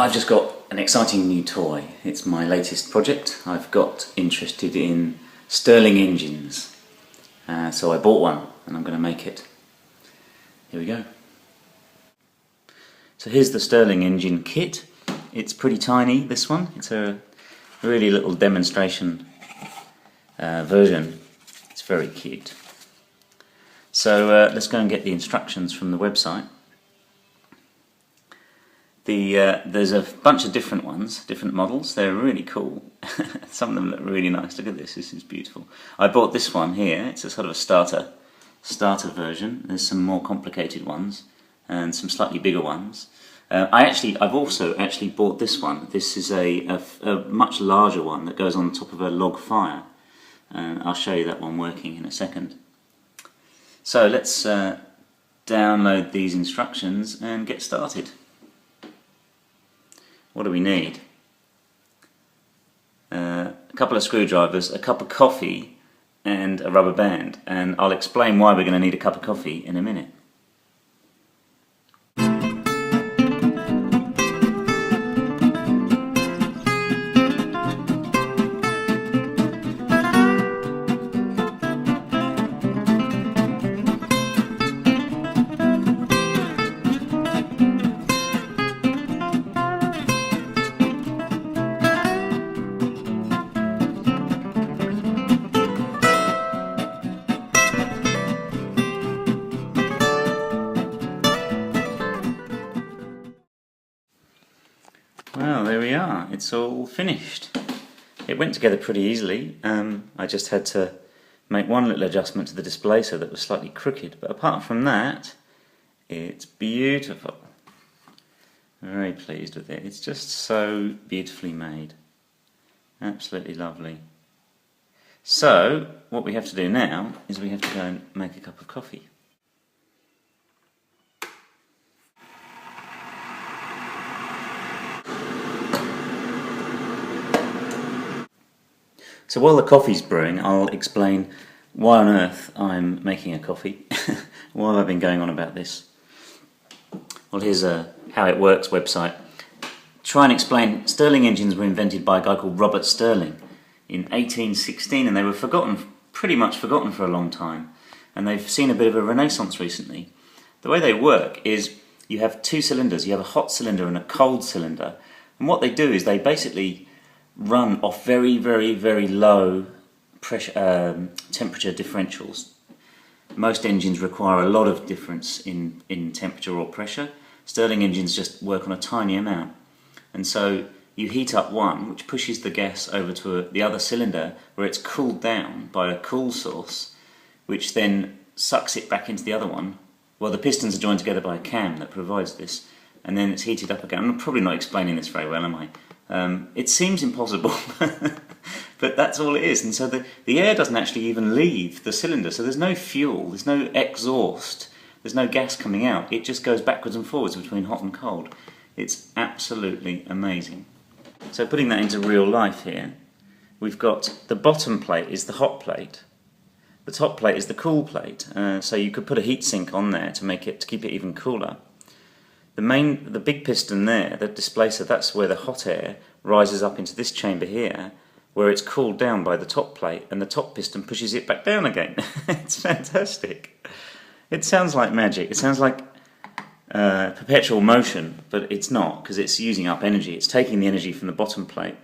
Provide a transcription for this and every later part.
I've just got an exciting new toy. It's my latest project. I've got interested in Stirling engines. So I bought one and I'm going to make it. Here we go. So here's the Stirling engine kit. It's pretty tiny, this one. It's a really little demonstration version. It's very cute. So let's go and get the instructions from the website. There's a bunch of different ones, different models. They're really cool. Some of them look really nice. Look at this. This is beautiful. I bought this one here. It's a sort of a starter version. There's some more complicated ones and some slightly bigger ones. I've also actually bought this one. This is a much larger one that goes on top of a log fire. And I'll show you that one working in a second. So let's download these instructions and get started. What do we need? A couple of screwdrivers, a cup of coffee and a rubber band, and I'll explain why we're going to need a cup of coffee in a minute. Well, there we are. It's all finished. It went together pretty easily. I just had to make one little adjustment to the displacer that was slightly crooked, but apart from that, it's beautiful. Very pleased with it. It's just so beautifully made. Absolutely lovely. So, what we have to do now is we have to go and make a cup of coffee. So while the coffee's brewing, I'll explain why on earth I'm making a coffee. Why have I been going on about this? Well, here's a How It Works website. Try and explain. Stirling engines were invented by a guy called Robert Stirling in 1816, and they were pretty much forgotten for a long time. And they've seen a bit of a renaissance recently. The way they work is you have two cylinders. You have a hot cylinder and a cold cylinder. And what they do is they basically run off very, very, very low pressure, temperature differentials. Most engines require a lot of difference in temperature or pressure. Stirling engines just work on a tiny amount. And so you heat up one, which pushes the gas over to the other cylinder, where it's cooled down by a cool source, which then sucks it back into the other one. Well, the pistons are joined together by a cam that provides this, and then it's heated up again. I'm probably not explaining this very well, am I? It seems impossible, but that's all it is. And so the air doesn't actually even leave the cylinder, so there's no fuel, there's no exhaust, there's no gas coming out. It just goes backwards and forwards between hot and cold. It's absolutely amazing. So putting that into real life here, we've got the bottom plate is the hot plate, the top plate is the cool plate. So you could put a heat sink on there to keep it even cooler. The big piston there, the displacer, that's where the hot air rises up into this chamber here, where it's cooled down by the top plate, and the top piston pushes it back down again. It's fantastic. It sounds like magic. It sounds like perpetual motion, but it's not, because it's using up energy. It's taking the energy from the bottom plate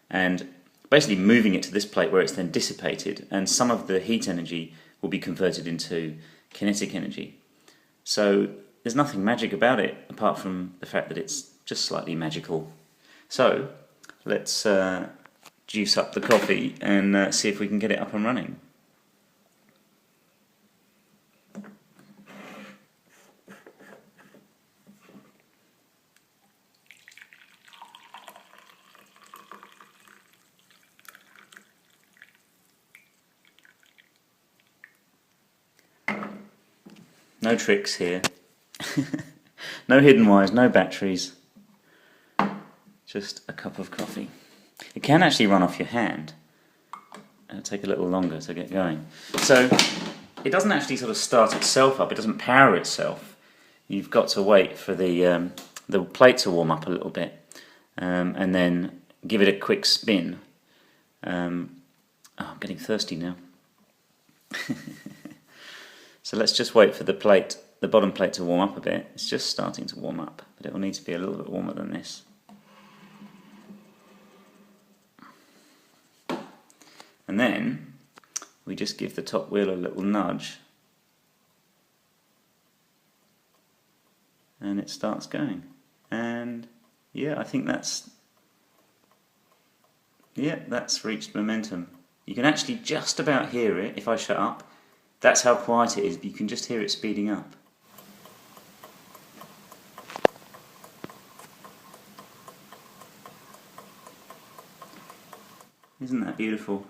and basically moving it to this plate where it's then dissipated, and some of the heat energy will be converted into kinetic energy. So there's nothing magic about it, apart from the fact that it's just slightly magical. So let's juice up the coffee and see if we can get it up and running. No tricks here. No hidden wires, no batteries, just a cup of coffee. It can actually run off your hand. It'll take a little longer to get going. So it doesn't actually sort of start itself up, it doesn't power itself. You've got to wait for the plate to warm up a little bit. and then give it a quick spin. Oh, I'm getting thirsty now. So let's just wait for the bottom plate to warm up a bit. It's just starting to warm up, but it will need to be a little bit warmer than this. And then we just give the top wheel a little nudge, and it starts going. And yeah, I think that's reached momentum. You can actually just about hear it if I shut up. That's how quiet it is, but you can just hear it speeding up. Isn't that beautiful?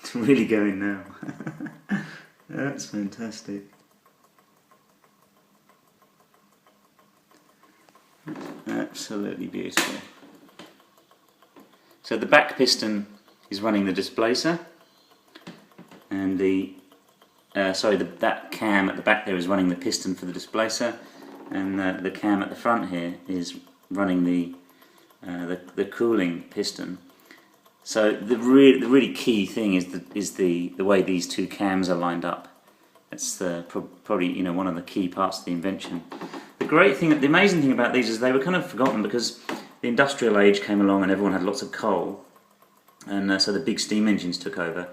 It's really going now. That's fantastic. Absolutely beautiful. So the back piston is running the displacer, and that cam at the back there is running the piston for the displacer, and the cam at the front here is running the cooling piston. So the really key thing is the way these two cams are lined up. That's probably one of the key parts of the invention. The amazing thing about these is they were kind of forgotten because the industrial age came along and everyone had lots of coal, and so the big steam engines took over.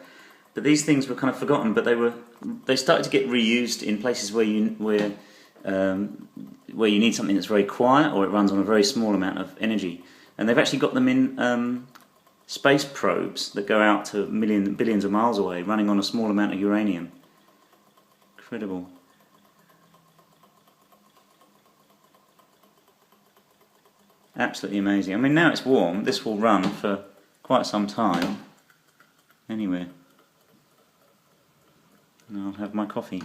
But these things were kind of forgotten, but they started to get reused in places where you need something that's very quiet or it runs on a very small amount of energy. And they've actually got them in space probes that go out to billions of miles away, running on a small amount of uranium. Incredible. Absolutely amazing. I mean, now it's warm, this will run for quite some time. Anyway, and I'll have my coffee.